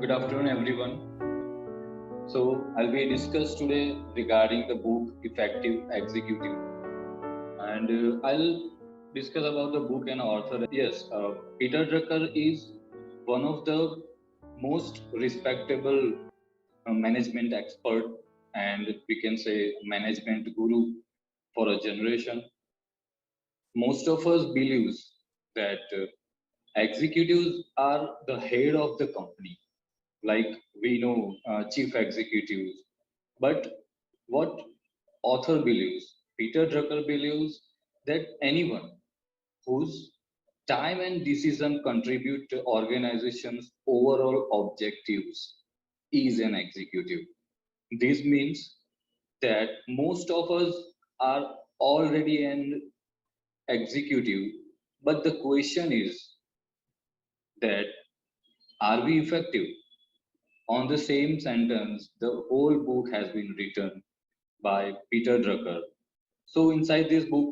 Good afternoon, everyone. I'll be discuss today regarding the book Effective Executive, and I'll discuss about the book and author. Yes, Peter Drucker is one of the most respectable management expert, and we can say management guru for a generation. Most of us believes that executives are the head of the company, like we know chief executives. But what author believes, Peter Drucker believes that anyone whose time and decision contribute to organization's overall objectives is an executive. This means that most of us are already an executive, but the question is that are we effective? On the same sentence, the whole book has been written by Peter Drucker. So inside this book,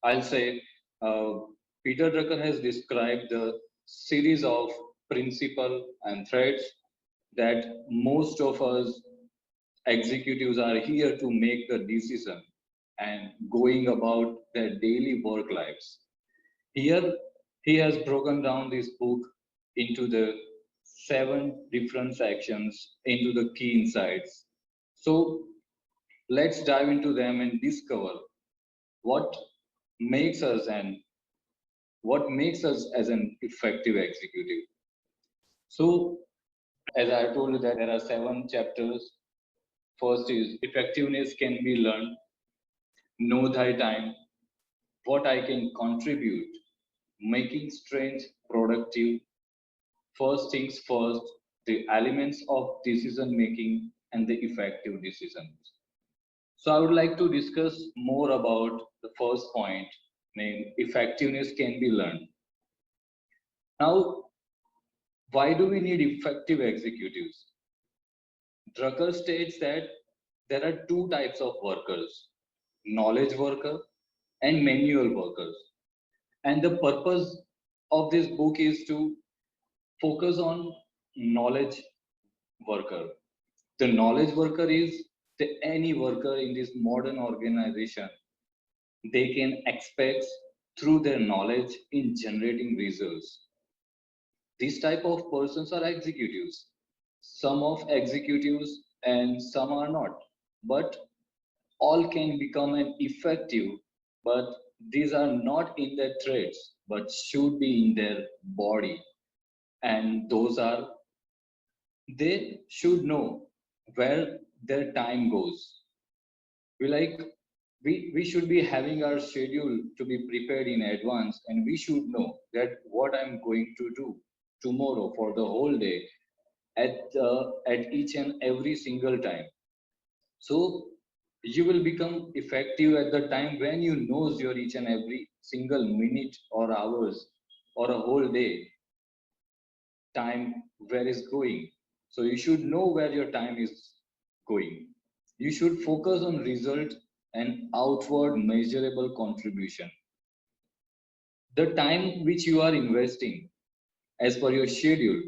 I'll say uh, Peter Drucker has described the series of principle and threads that most of us executives are here to make the decision and going about their daily work lives. Here, he has broken down this book into the seven different sections, into the key insights. So let's dive into them and discover what makes us and what makes us as an effective executive. So, as I told you that there are seven chapters. First is effectiveness can be learned, know thy time, what I can contribute, making strength productive, first things first, the elements of decision making and the effective decisions. So I would like to discuss more about the first point named effectiveness can be learned. Now, why do we need effective executives? Drucker states that there are two types of workers, knowledge worker and manual workers. And the purpose of this book is to focus on knowledge worker. The knowledge worker is any worker in this modern organization. They can expect through their knowledge in generating results. These type of persons are executives. Some of executives and some are not. But all can become an effective, but these are not in their traits, but should be in their body. And those are, they should know where their time goes. We like we should be having our schedule to be prepared in advance, and we should know that what I'm going to do tomorrow for the whole day at each and every single time. So you will become effective at the time when you knows your each and every single minute or hours or a whole day time where is going. So you should know where your time is going. You should focus on result and outward measurable contribution. The time which you are investing as per your schedule,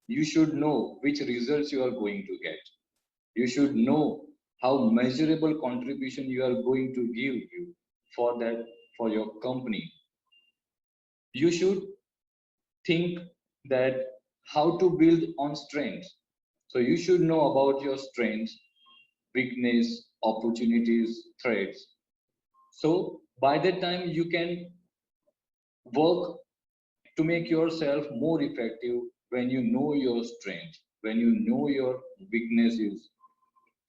you should know which results you are going to get. You should know how measurable contribution you are going to give you for that for your company. You should think that how to build on strengths. So you should know about your strengths, weakness, opportunities, threats. So by that time you can work to make yourself more effective when you know your strength, when you know your weaknesses,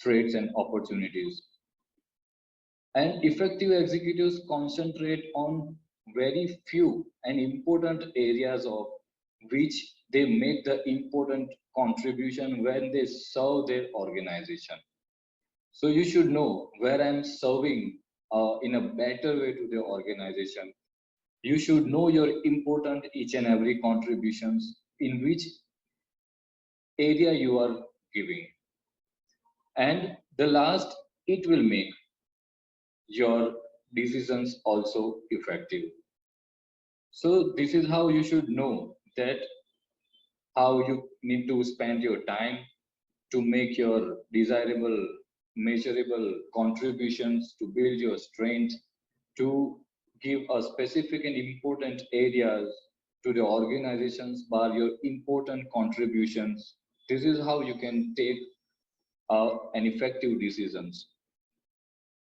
threats and opportunities. And effective executives concentrate on very few and important areas of which they make the important contribution when they serve their organization. So you should know where I'm serving in a better way to the organization. You should know your important each and every contributions in which area you are giving. And the last, it will make your decisions also effective. So this is how you should know that how you need to spend your time to make your desirable, measurable contributions to build your strength, to give a specific and important areas to the organizations by your important contributions. This is how you can take an effective decisions.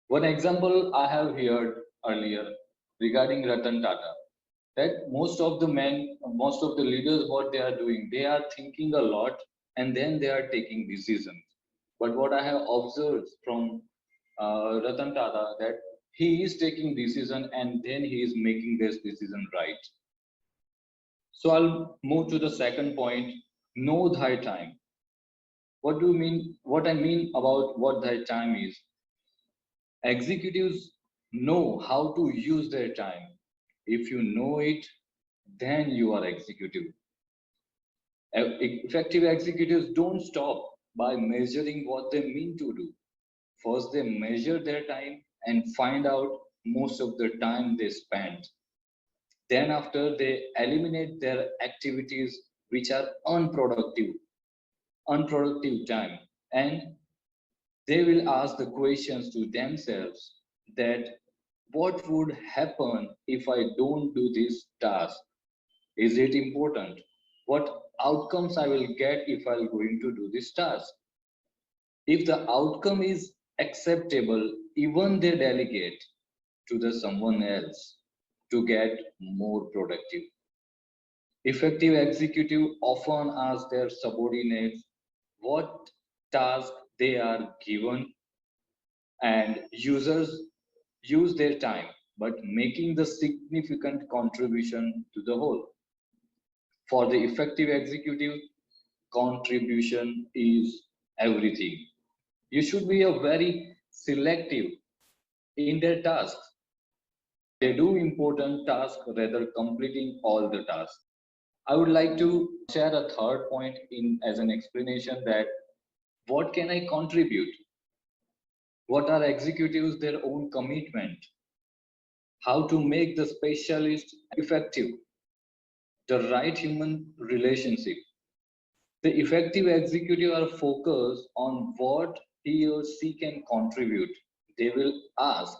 One example I have heard earlier regarding Ratan Tata, that most of the leaders, what they are doing, they are thinking a lot and then they are taking decisions. But what I have observed from Ratan Tata, that he is taking decision and then he is making this decision right. So I'll move to the second point, know thy time. What do you mean? What I mean about what thy time is, executives know how to use their time. If you know it, then you are executive. Effective executives don't stop by measuring what they mean to do. First, they measure their time and find out most of the time they spend. Then, after, they eliminate their activities which are unproductive time, and they will ask the questions to themselves that what would happen if I don't do this task? Is it important? What outcomes I will get if I'm going to do this task? If the outcome is acceptable, even they delegate to the someone else to get more productive. Effective executive often ask their subordinates what task they are given, and users use their time but making the significant contribution to the whole. For the effective executive, contribution is everything. You should be a very selective in their tasks. They do important tasks rather completing all the tasks. I would like to share a third point in as an explanation that what can I contribute? What are executives their own commitment? How to make the specialist effective? The right human relationship. The effective executive are focused on what he or she can contribute. They will ask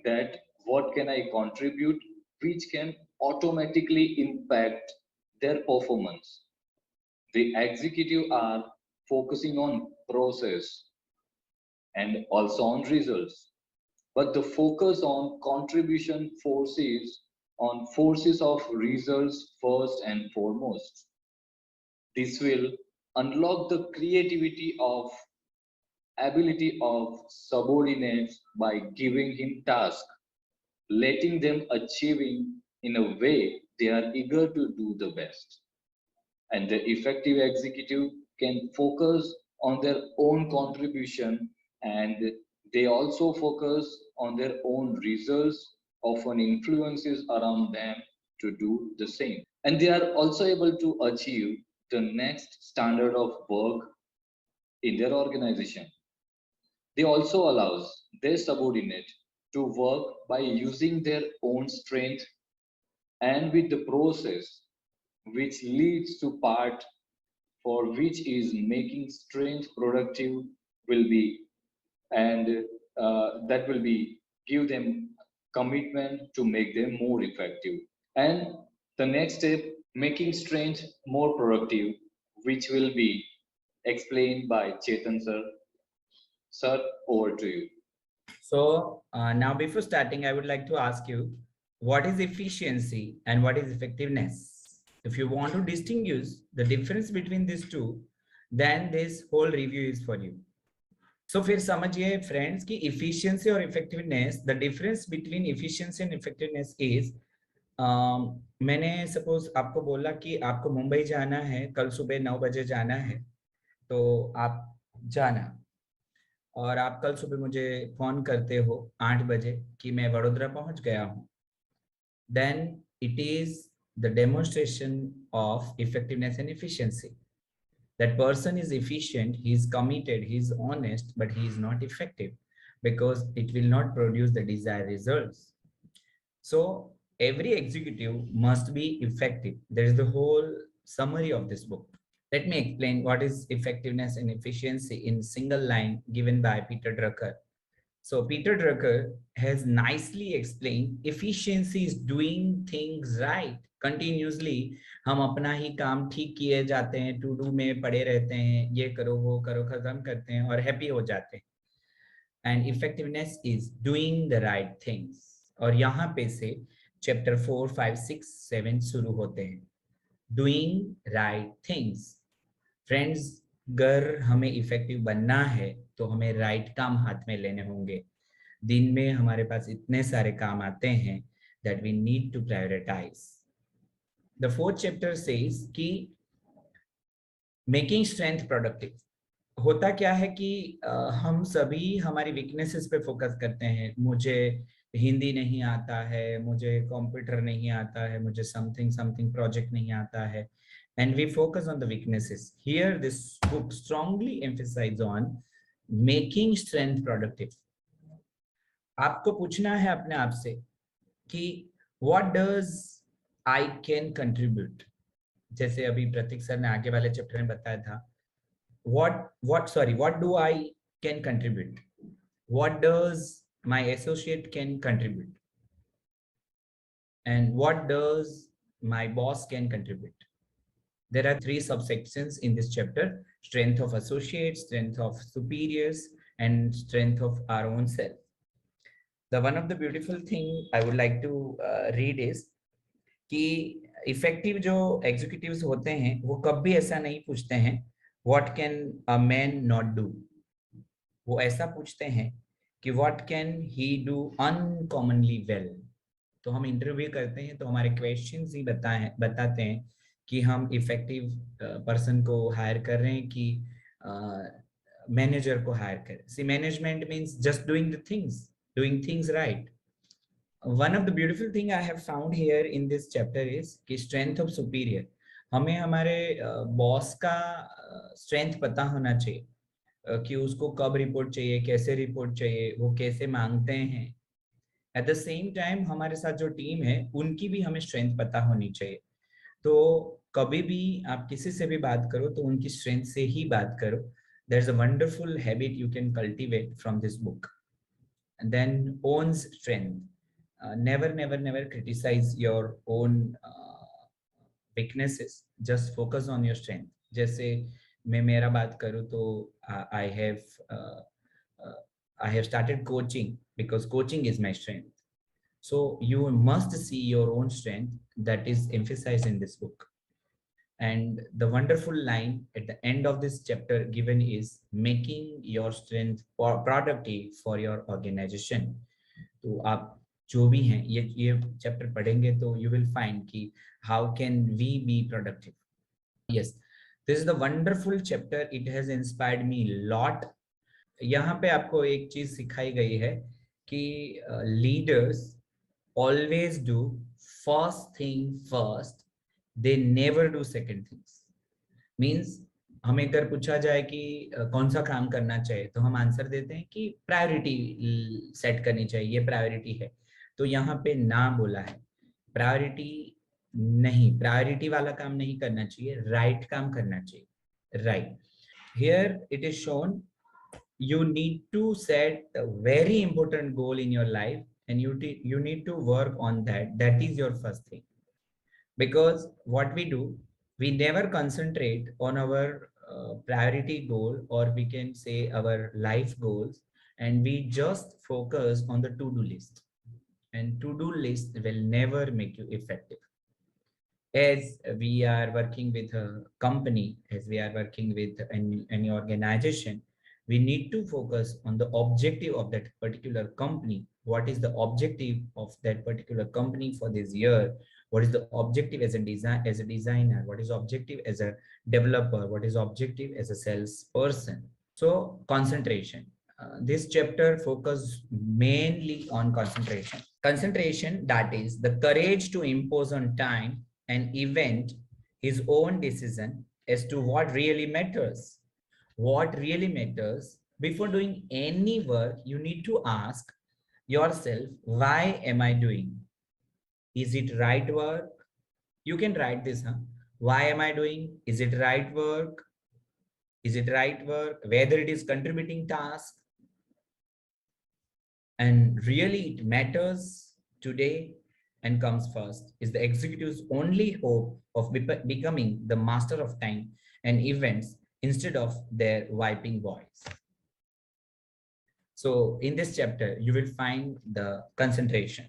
that what can I contribute which can automatically impact their performance. The executive are focusing on process and also on results. But the focus on contribution forces of results first and foremost. This will unlock the creativity of ability of subordinates by giving him tasks, letting them achieving in a way they are eager to do the best. And the effective executive can focus on their own contribution, and they also focus on their own results, often influences around them to do the same. And they are also able to achieve the next standard of work in their organization. They also allows their subordinate to work by using their own strength and with the process which leads to part for which is making strength productive will be, and that will be give them commitment to make them more effective. And the next step, making strength more productive, which will be explained by Chetan sir. Sir, over to you. So now before starting, I would like to ask you, what is efficiency and what is effectiveness? If you want to distinguish the difference between these two, then this whole review is for you. So फिर समझिए friends कि efficiency और effectiveness, the difference between efficiency and effectiveness is मैंने suppose आपको बोला कि आपको मुंबई जाना है, कल सुबह 9 बजे जाना है, तो आप जाना, और आप कल सुबह मुझे फोन करते हो 8 बजे कि मैं वडोदरा पहुंच गया हूं, then it is the demonstration of effectiveness and efficiency. That person is efficient, he is committed, he is honest, but he is not effective because it will not produce the desired results. So every executive must be effective. There is the whole summary of this book. Let me explain what is effectiveness and efficiency in single line given by Peter Drucker. So Peter Drucker has nicely explained efficiency is doing things right. Continuously हम अपना ही काम ठीक किए जाते हैं, to do में पड़े रहते हैं, ये करो वो करो, खत्म करते हैं और हैप्पी हो जाते हैं. And effectiveness is doing the right things. और यहाँ पे से चैप्टर 4, 5, 6, 7 शुरू होते हैं. Doing right things. फ्रेंड्स, अगर हमें इफेक्टिव बनना है तो हमें राइट काम हाथ में लेने होंगे. दिन में हमारे पास इतने सारे काम आते हैं that we need to prioritize. The fourth chapter says कि making strength productive. होता क्या है कि हम सभी हमारी वीकनेसेस पे फोकस करते हैं. मुझे हिंदी नहीं आता है, मुझे कंप्यूटर नहीं आता है, मुझे समथिंग प्रोजेक्ट नहीं आता है, and we focus on the weaknesses. Here this book strongly emphasizes on making strength productive. आपको पूछना है अपने आप से कि what does I can contribute. जैसे अभी प्रतीक सर ने आगे वाले चैप्टर में बताया था, what do I can contribute, what does my associate can contribute, and what does my boss can contribute. There are 3 subsections in this chapter: strength of associates, strength of superiors, and strength of our own self. The one of the beautiful thing I would like to read is कि effective जो executives होते हैं वो कभी ऐसा नहीं पूछते हैं what can a man not do. वो ऐसा पूछते हैं कि what can he do uncommonly well. तो हम इंटरव्यू करते हैं तो हमारे क्वेश्चंस ही बताते हैं कि हम इफेक्टिव पर्सन को हायर कर रहे हैं कि मैनेजर को हायर कर रहे हैं. See management means just doing things right. One of the beautiful thing I have found here in this chapter is कि strength of superior. हमें हमारे बॉस का स्ट्रेंथ पता होना चाहिए कि उसको कब रिपोर्ट चाहिए, कैसे रिपोर्ट चाहिए, वो कैसे मांगते हैं. एट द सेम टाइम हमारे साथ जो टीम है उनकी भी हमें स्ट्रेंथ पता होनी चाहिए. तो कभी भी आप किसी से भी बात करो तो उनकी स्ट्रेंथ से ही बात करो. There's a wonderful habit you can cultivate from this book. And then owns strength. Never criticize your own weaknesses. Just focus on your strength. जैसे मैं मेरा बात करूँ तो I have started coaching because coaching is my strength. So you must see your own strength that is emphasized in this book. And the wonderful line at the end of this chapter given is making your strength productive for your organization. तो आप जो भी हैं ये chapter पढ़ेंगे तो you will find कि how can we be productive. Yes, this is the wonderful chapter. It has inspired me a lot. यहाँ पे आपको एक चीज सिखाई गई है कि leaders always do first thing first. They never do second things. Means हमें अगर पूछा जाए कि कौन सा काम करना चाहिए तो हम आंसर देते हैं कि प्रायोरिटी सेट करनी चाहिए, ये प्रायोरिटी है. तो यहाँ पे ना बोला है, प्रायोरिटी वाला काम नहीं करना चाहिए, राइट काम करना चाहिए. Right. Here it is shown you need to set a very important goal in your life and you need to work on that is your first thing. Because what we do, we never concentrate on our priority goal, or we can say our life goals, and we just focus on the to-do list, and to-do list will never make you effective. As we are working with a company, as we are working with any organization, we need to focus on the objective of that particular company. What is the objective of that particular company for this year? What is the objective as a designer? What is objective as a developer? What is objective as a salesperson? So concentration. This chapter focuses mainly on concentration. Concentration, that is the courage to impose on time and event his own decision as to what really matters. What really matters. Before doing any work, you need to ask yourself, why am I doing? Is it right work? You can write this, huh? why am I doing, is it right work, whether it is contributing task, and really it matters today and comes first, is the executive's only hope of becoming the master of time and events instead of their wiping boys. So in this chapter, you will find the concentration.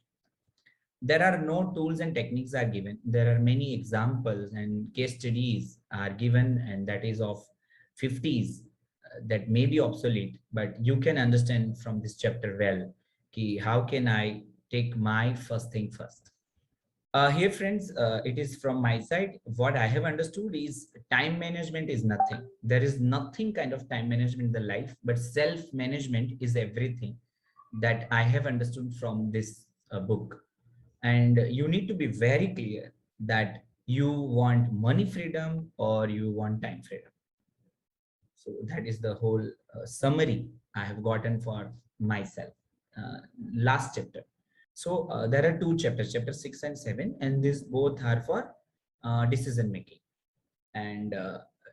There are no tools and techniques are given. There are many examples and case studies are given, and that is of 50s that may be obsolete, but you can understand from this chapter well, how can I take my first thing first. Here, friends, it is from my side. What I have understood is time management is nothing. There is nothing kind of time management in the life, but self-management is everything that I have understood from this book. And you need to be very clear that you want money freedom or you want time freedom. So that is the whole summary I have gotten for myself. Last chapter. So there are two chapters, chapter 6 and 7, and these both are for decision making. And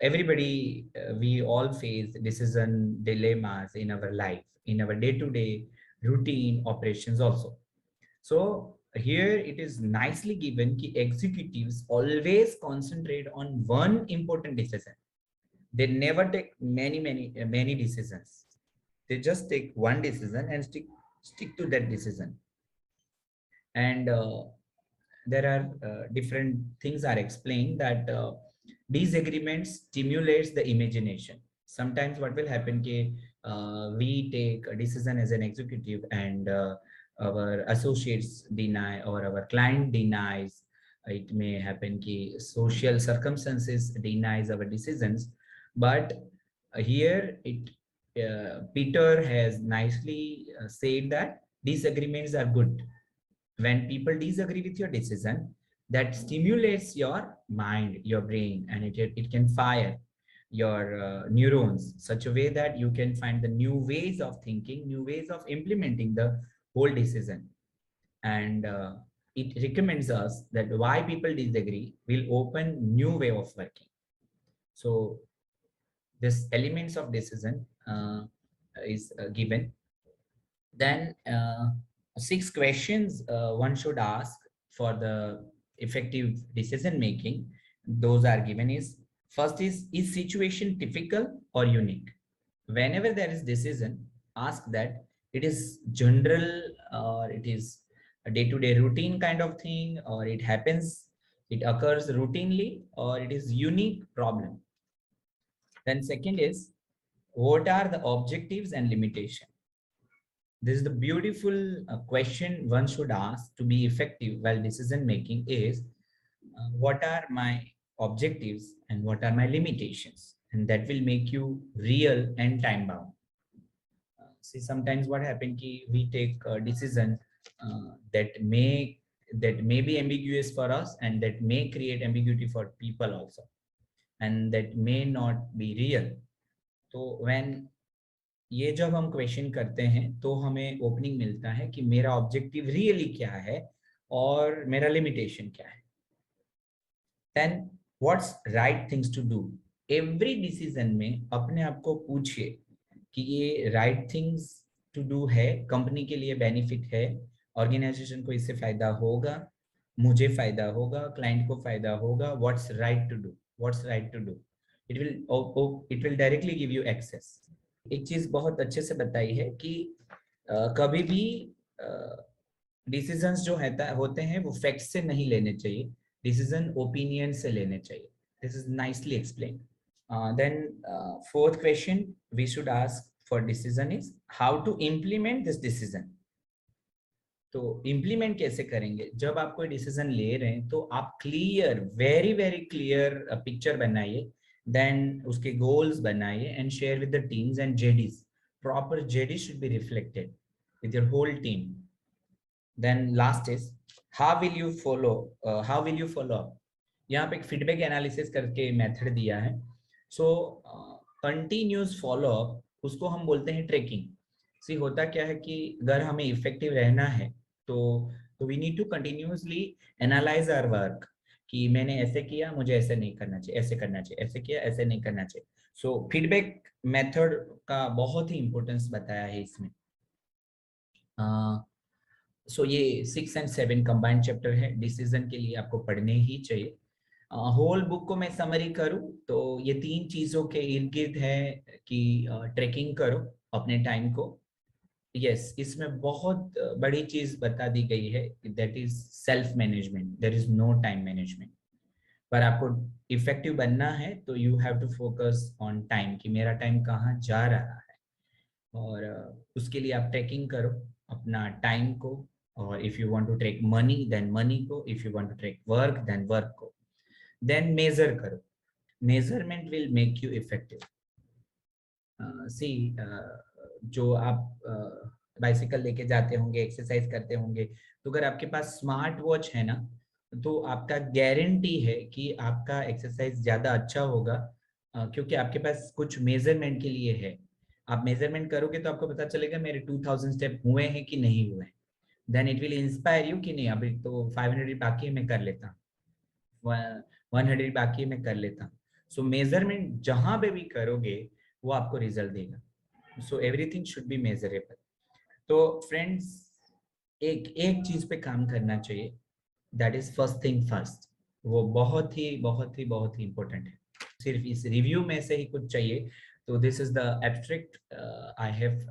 everybody, we all face decision dilemmas in our life, in our day-to-day routine operations also. So here it is nicely given that executives always concentrate on one important decision. They never take many decisions. They just take one decision and stick to that decision. And there are different things are explained that disagreements stimulates the imagination. Sometimes what will happen we take a decision as an executive, and our associates deny or our client denies. It may happen social circumstances denies our decisions, but here Peter has nicely said that disagreements are good. When people disagree with your decision, that stimulates your mind, your brain, and it can fire your neurons such a way that you can find the new ways of thinking, new ways of implementing the whole decision. And it recommends us that why people disagree will open new way of working. So this elements of decision is given. Then 6 questions one should ask for the effective decision making. Those are given is, first is situation typical or unique? Whenever there is decision, ask that it is general or it is a day-to-day routine kind of thing, or it happens, it occurs routinely, or it is unique problem. Then second is, what are the objectives and limitation? This is the beautiful question one should ask to be effective while decision making is, what are my objectives and what are my limitations? And that will make you real and time bound. See, sometimes what happens we take a decision that may be ambiguous for us, and that may create ambiguity for people also, and that may not be real. So when ये जब हम question करते हैं तो हमें opening मिलता है कि मेरा ऑब्जेक्टिव रियली क्या है और मेरा लिमिटेशन क्या है. Then what's right things to do. Every decision में अपने आप को पूछिए कि ये राइट थिंग्स टू डू है, कंपनी के लिए बेनिफिट है, ऑर्गेनाइजेशन को इससे फायदा होगा, मुझे फायदा होगा, क्लाइंट को फायदा होगा. What's right to do, what's right to do. It will directly give you access. एक चीज बहुत अच्छे से बताई है कि कभी भी डिसीजंस जो होते हैं वो फैक्ट से नहीं लेने चाहिए, डिसीजन ओपिनियन से लेने चाहिए. This is nicely explain. Then fourth question we should ask for decision is how to implement this decision. तो इम्प्लीमेंट कैसे करेंगे? जब आप कोई डिसीजन ले रहे हैं तो आप clear, very very clear picture बनाइए, then उसके goals बनाइए and share with the teams and JDs. Proper JD should be reflected with your whole team. Then last is how will you follow up. यहाँ पे एक feedback analysis करके method दिया है. So continuous follow up, उसको हम बोलते हैं tracking. See, होता क्या है कि अगर हमें effective रहना है तो we need to continuously analyze our work कि मैंने ऐसे किया, मुझे ऐसे नहीं करना चाहिए, ऐसे करना चाहिए, ऐसे किया, ऐसे नहीं करना चाहिए। सो फीडबैक मेथड का बहुत ही इंपॉर्टेंस बताया है इसमें। सो ये 6 और 7 कंबाइंड चैप्टर है, डिसीजन के लिए आपको पढ़ने ही चाहिए। होल बुक को मैं समरी करूं तो ये 3 चीजों के इर्द गिर्द है कि ट्रैकिंग करो अपने टाइम को। यस, इसमें बहुत बड़ी चीज बता दी गई है, that is self management, there is no time management. पर आपको इफेक्टिव बनना है तो you have to focus on time, कि मेरा टाइम कहाँ जा रहा है। और उसके लिए आप ट्रैकिंग करो अपना टाइम को, और if you want to track money then money को, if you want to track work then work को, देन मेजर करो। Measurement will make you effective. See, जो आप बाइसिकल लेके जाते होंगे, एक्सरसाइज करते होंगे, तो अगर आपके पास स्मार्ट वॉच है ना, तो आपका गारंटी है कि आपका एक्सरसाइज ज्यादा अच्छा होगा, क्योंकि आपके पास कुछ मेजरमेंट के लिए है। आप मेजरमेंट करोगे तो आपको पता चलेगा मेरे 2000 स्टेप हुए हैं कि नहीं हुए हैं। Then it will inspire you कि नहीं, अभी तो 500 बाकी है, मैं कर लेता हूँ, 100 बाकी है, मैं कर लेता हूँ। सो मेजरमेंट जहां पे भी करोगे वो आपको रिजल्ट देगा। So everything should be measurable. तो फ्रेंड्स, एक एक चीज पे काम करना चाहिए, that is first thing first. वो बहुत ही बहुत ही बहुत ही इंपॉर्टेंट है। सिर्फ इस रिव्यू में से ही कुछ चाहिए तो this is the abstract I have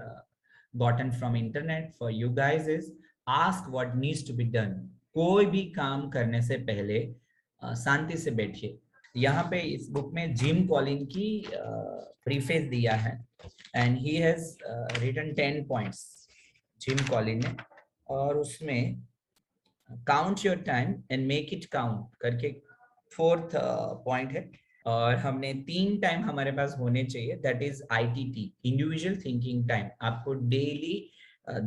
gotten from internet for you guys is ask what needs to be done। कोई भी काम करने से पहले शांति से बैठिए। यहाँ पे इस बुक में जिम कॉलिन की प्रीफेस दिया है, and he has written 10 points, Jim Collin ने, और उसमें count your time and make it count करके 4th पॉइंट है। और हमने 3 टाइम हमारे पास होने चाहिए, that is ITT, individual thinking time. आपको डेली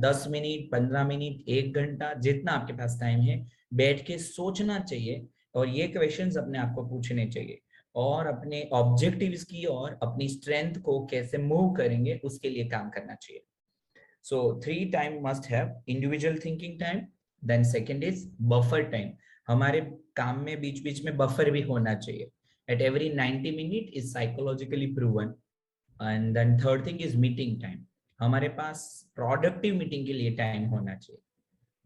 10 मिनट, 15 मिनट, 1 घंटा, जितना आपके पास टाइम है, बैठ के सोचना चाहिए और ये क्वेश्चंस अपने आप को पूछने चाहिए, और अपने ऑब्जेक्टिव्स की और अपनी स्ट्रेंथ को कैसे मूव करेंगे उसके लिए काम करना चाहिए। So 3 time must have, individual thinking time, then second is buffer time. हमारे काम में बीच बीच में बफर भी होना चाहिए, at every 90 minute is psychologically proven। and then third thing is meeting time। हमारे पास प्रोडक्टिव मीटिंग के लिए टाइम होना चाहिए।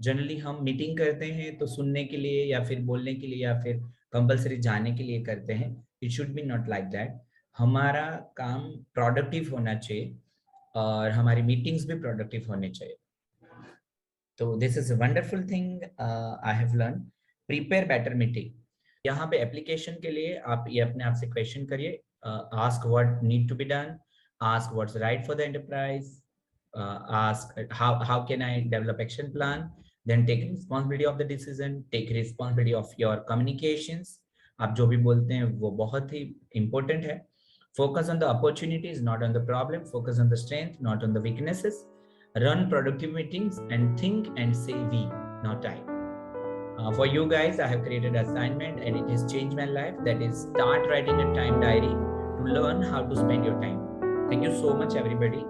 जनरली हम मीटिंग करते हैं तो सुनने के लिए या फिर बोलने के लिए या फिर कंपलसरी जाने के लिए करते हैं। It should be not like that. हमारा काम प्रोडक्टिव होना चाहिए और हमारी मीटिंग्स भी प्रोडक्टिव होने चाहिए। तो this is a wonderful thing I have learn. Prepare better meeting. यहाँ पे एप्लीकेशन के लिए आप ये अपने आप से क्वेश्चन करिए, ask what need to be done, ask what's right for the enterprise, ask how can I develop action plan, then take responsibility of the decision, take responsibility of your communications. आप जो भी बोलते हैं वो बहुत ही important है। Focus on the opportunities, not on the problem, focus on the strength, not on the weaknesses, run productive meetings and think and say we, not I। For you guys, I have created an assignment and it has changed my life. That is, start writing a time diary to learn how to spend your time. Thank you so much, everybody.